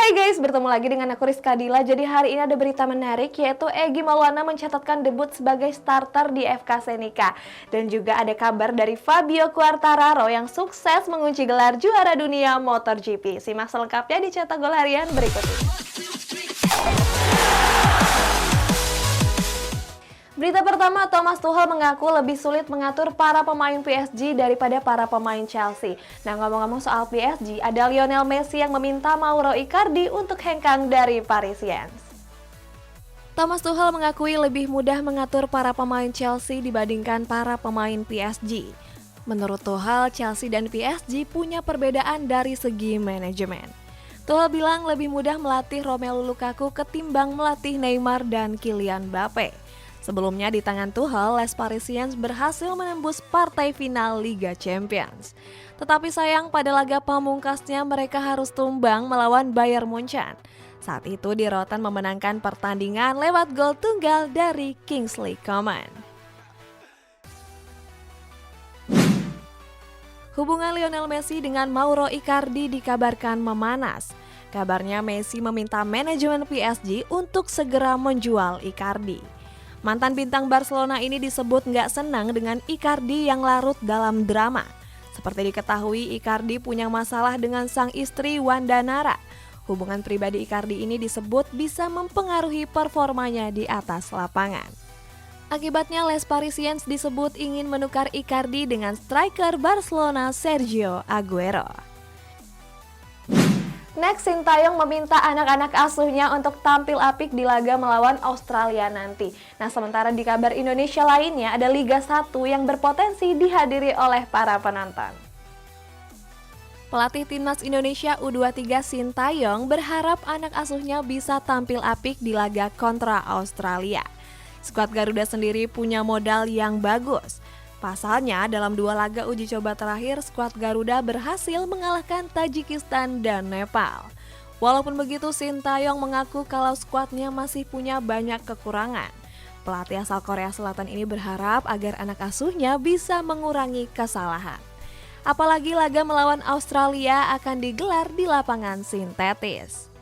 Hai guys, bertemu lagi dengan aku Rizka Dila. Jadi hari ini ada berita menarik, yaitu Egy Maulana mencatatkan debut sebagai starter di FK Senica. Dan juga ada kabar dari Fabio Quartararo yang sukses mengunci gelar juara dunia MotoGP. Simak selengkapnya di Cetak Gol Harian berikut ini. Berita pertama, Thomas Tuchel mengaku lebih sulit mengatur para pemain PSG daripada para pemain Chelsea. Nah, ngomong-ngomong soal PSG, ada Lionel Messi yang meminta Mauro Icardi untuk hengkang dari Parisiens. Thomas Tuchel mengakui lebih mudah mengatur para pemain Chelsea dibandingkan para pemain PSG. Menurut Tuchel, Chelsea dan PSG punya perbedaan dari segi manajemen. Tuchel bilang lebih mudah melatih Romelu Lukaku ketimbang melatih Neymar dan Kylian Mbappe. Sebelumnya di tangan Tuchel, Les Parisiens berhasil menembus partai final Liga Champions. Tetapi sayang pada laga pamungkasnya mereka harus tumbang melawan Bayern Munchen. Saat itu Di Roten memenangkan pertandingan lewat gol tunggal dari Kingsley Coman. Hubungan Lionel Messi dengan Mauro Icardi dikabarkan memanas. Kabarnya Messi meminta manajemen PSG untuk segera menjual Icardi. Mantan bintang Barcelona ini disebut nggak senang dengan Icardi yang larut dalam drama. Seperti diketahui, Icardi punya masalah dengan sang istri Wanda Nara. Hubungan pribadi Icardi ini disebut bisa mempengaruhi performanya di atas lapangan. Akibatnya Les Parisiens disebut ingin menukar Icardi dengan striker Barcelona Sergio Aguero. Next, Sintayong meminta anak-anak asuhnya untuk tampil apik di laga melawan Australia nanti. Nah, sementara di kabar Indonesia lainnya ada Liga 1 yang berpotensi dihadiri oleh para penonton. Pelatih Timnas Indonesia U23 Sintayong berharap anak asuhnya bisa tampil apik di laga kontra Australia. Skuad Garuda sendiri punya modal yang bagus. Pasalnya, dalam 2 laga uji coba terakhir, skuad Garuda berhasil mengalahkan Tajikistan dan Nepal. Walaupun begitu, Sintayong mengaku kalau skuadnya masih punya banyak kekurangan. Pelatih asal Korea Selatan ini berharap agar anak asuhnya bisa mengurangi kesalahan. Apalagi laga melawan Australia akan digelar di lapangan sintetis.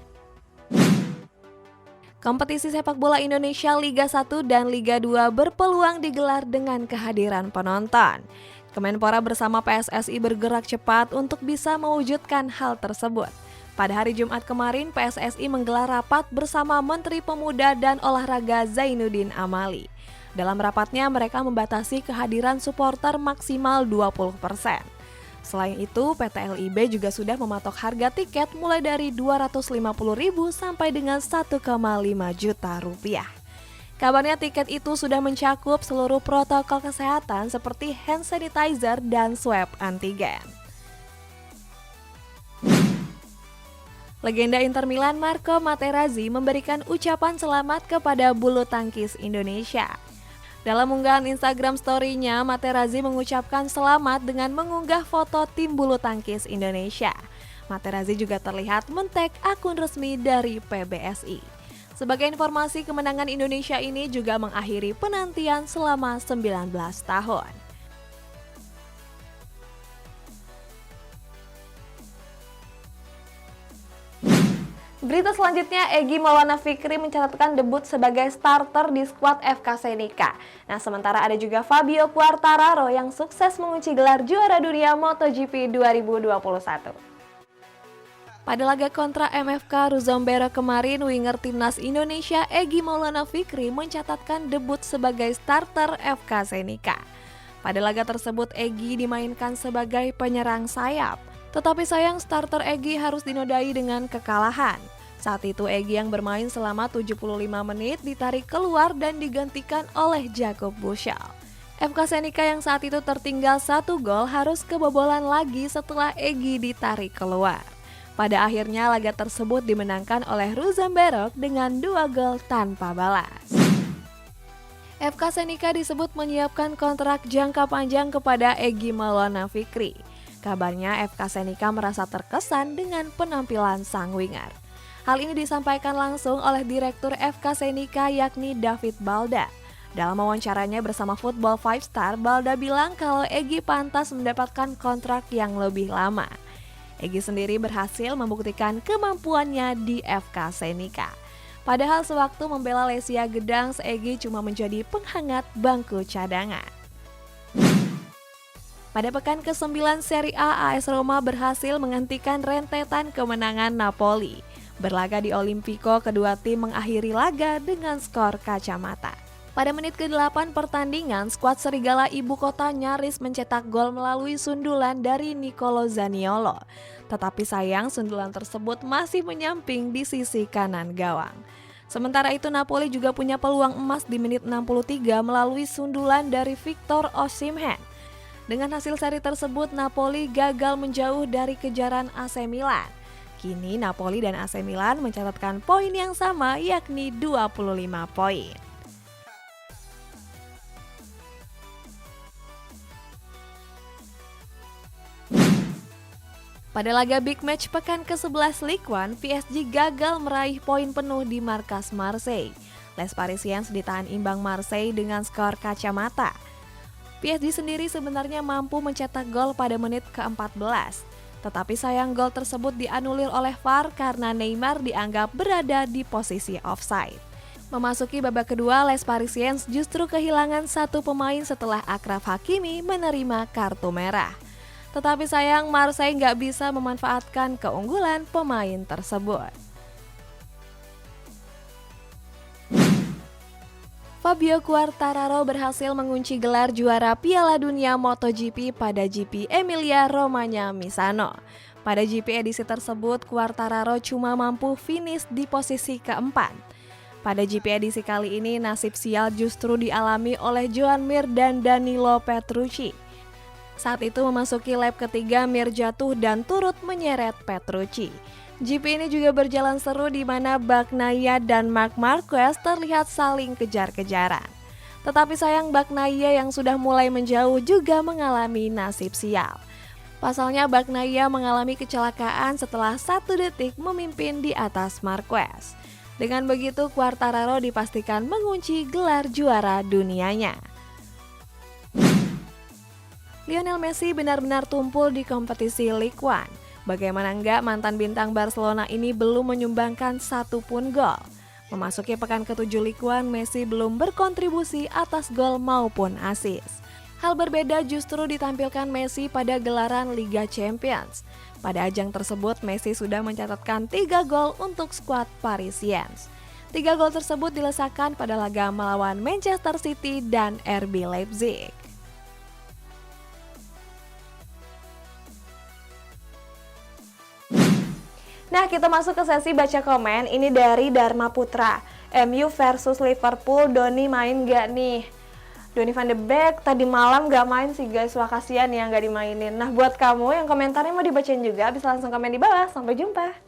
Kompetisi sepak bola Indonesia Liga 1 dan Liga 2 berpeluang digelar dengan kehadiran penonton. Kemenpora bersama PSSI bergerak cepat untuk bisa mewujudkan hal tersebut. Pada hari Jumat kemarin, PSSI menggelar rapat bersama Menteri Pemuda dan Olahraga Zainuddin Amali. Dalam rapatnya, mereka membatasi kehadiran supporter maksimal 20%. Selain itu, PT LIB juga sudah mematok harga tiket mulai dari Rp250.000 sampai dengan Rp1,5 juta. Kabarnya tiket itu sudah mencakup seluruh protokol kesehatan seperti hand sanitizer dan swab antigen. Legenda Inter Milan Marco Materazzi memberikan ucapan selamat kepada bulu tangkis Indonesia. Dalam unggahan Instagram story-nya, Materazzi mengucapkan selamat dengan mengunggah foto tim bulu tangkis Indonesia. Materazzi juga terlihat men-tag akun resmi dari PBSI. Sebagai informasi, kemenangan Indonesia ini juga mengakhiri penantian selama 19 tahun. Berita selanjutnya, Egy Maulana Fikri mencatatkan debut sebagai starter di skuad FK Senica. Nah, sementara ada juga Fabio Quartararo yang sukses mengunci gelar juara dunia MotoGP 2021. Pada laga kontra MFK Ruzombera kemarin, winger timnas Indonesia Egy Maulana Fikri mencatatkan debut sebagai starter FK Senica. Pada laga tersebut, Egy dimainkan sebagai penyerang sayap. Tetapi sayang starter Egy harus dinodai dengan kekalahan. Saat itu Egy yang bermain selama 75 menit ditarik keluar dan digantikan oleh Jakob Buschel. FK Senica yang saat itu tertinggal 1 gol harus kebobolan lagi setelah Egy ditarik keluar. Pada akhirnya laga tersebut dimenangkan oleh Rosenborg dengan 2 gol tanpa balas. FK Senica disebut menyiapkan kontrak jangka panjang kepada Egy Maulana Fikri. Kabarnya FK Senica merasa terkesan dengan penampilan sang winger. Hal ini disampaikan langsung oleh Direktur FK Senica yakni David Balda. Dalam wawancaranya bersama Football 5 Star, Balda bilang kalau Egy pantas mendapatkan kontrak yang lebih lama. Egy sendiri berhasil membuktikan kemampuannya di FK Senika. Padahal sewaktu membela Lesia Gedang, Egy cuma menjadi penghangat bangku cadangan. Pada pekan ke-9 Serie A, AS Roma berhasil menghentikan rentetan kemenangan Napoli. Berlaga di Olimpico, kedua tim mengakhiri laga dengan skor kacamata. Pada menit ke-8 pertandingan, skuad Serigala Ibu Kota nyaris mencetak gol melalui sundulan dari Nicolo Zaniolo. Tetapi sayang sundulan tersebut masih menyamping di sisi kanan gawang. Sementara itu Napoli juga punya peluang emas di menit 63 melalui sundulan dari Victor Osimhen. Dengan hasil seri tersebut, Napoli gagal menjauh dari kejaran AC Milan. Kini Napoli dan AC Milan mencatatkan poin yang sama, yakni 25 poin. Pada laga big match pekan ke-11 Ligue 1, PSG gagal meraih poin penuh di markas Marseille. Les Parisiens ditahan imbang Marseille dengan skor kacamata. PSG sendiri sebenarnya mampu mencetak gol pada menit ke-14. Tetapi sayang gol tersebut dianulir oleh VAR karena Neymar dianggap berada di posisi offside. Memasuki babak kedua, Les Parisiens justru kehilangan satu pemain setelah Achraf Hakimi menerima kartu merah. Tetapi sayang Marseille nggak bisa memanfaatkan keunggulan pemain tersebut. Fabio Quartararo berhasil mengunci gelar juara Piala Dunia MotoGP pada GP Emilia-Romagna Misano. Pada GP edisi tersebut, Quartararo cuma mampu finish di posisi keempat. Pada GP edisi kali ini, nasib sial justru dialami oleh Joan Mir dan Danilo Petrucci. Saat itu memasuki lap ketiga, Mir jatuh dan turut menyeret Petrucci. GP ini juga berjalan seru di mana Bagnaia dan Marc Marquez terlihat saling kejar-kejaran. Tetapi sayang Bagnaia yang sudah mulai menjauh juga mengalami nasib sial. Pasalnya Bagnaia mengalami kecelakaan setelah 1 detik memimpin di atas Marquez. Dengan begitu Quartararo dipastikan mengunci gelar juara dunianya. Lionel Messi benar-benar tumpul di kompetisi Ligue 1. Bagaimana enggak, mantan bintang Barcelona ini belum menyumbangkan satupun gol. Memasuki pekan ke-7 Ligue 1, Messi belum berkontribusi atas gol maupun assist. Hal berbeda justru ditampilkan Messi pada gelaran Liga Champions. Pada ajang tersebut, Messi sudah mencatatkan 3 gol untuk skuad Parisiens. 3 gol tersebut dilesakan pada laga melawan Manchester City dan RB Leipzig. Nah, kita masuk ke sesi baca komen. Ini dari Dharma Putra. MU versus Liverpool, Doni main gak nih? Donny van de Beek tadi malam gak main sih guys. Wah, kasihan yang gak dimainin. Nah, buat kamu yang komentarnya mau dibacain juga, bisa langsung komen di bawah. Sampai jumpa.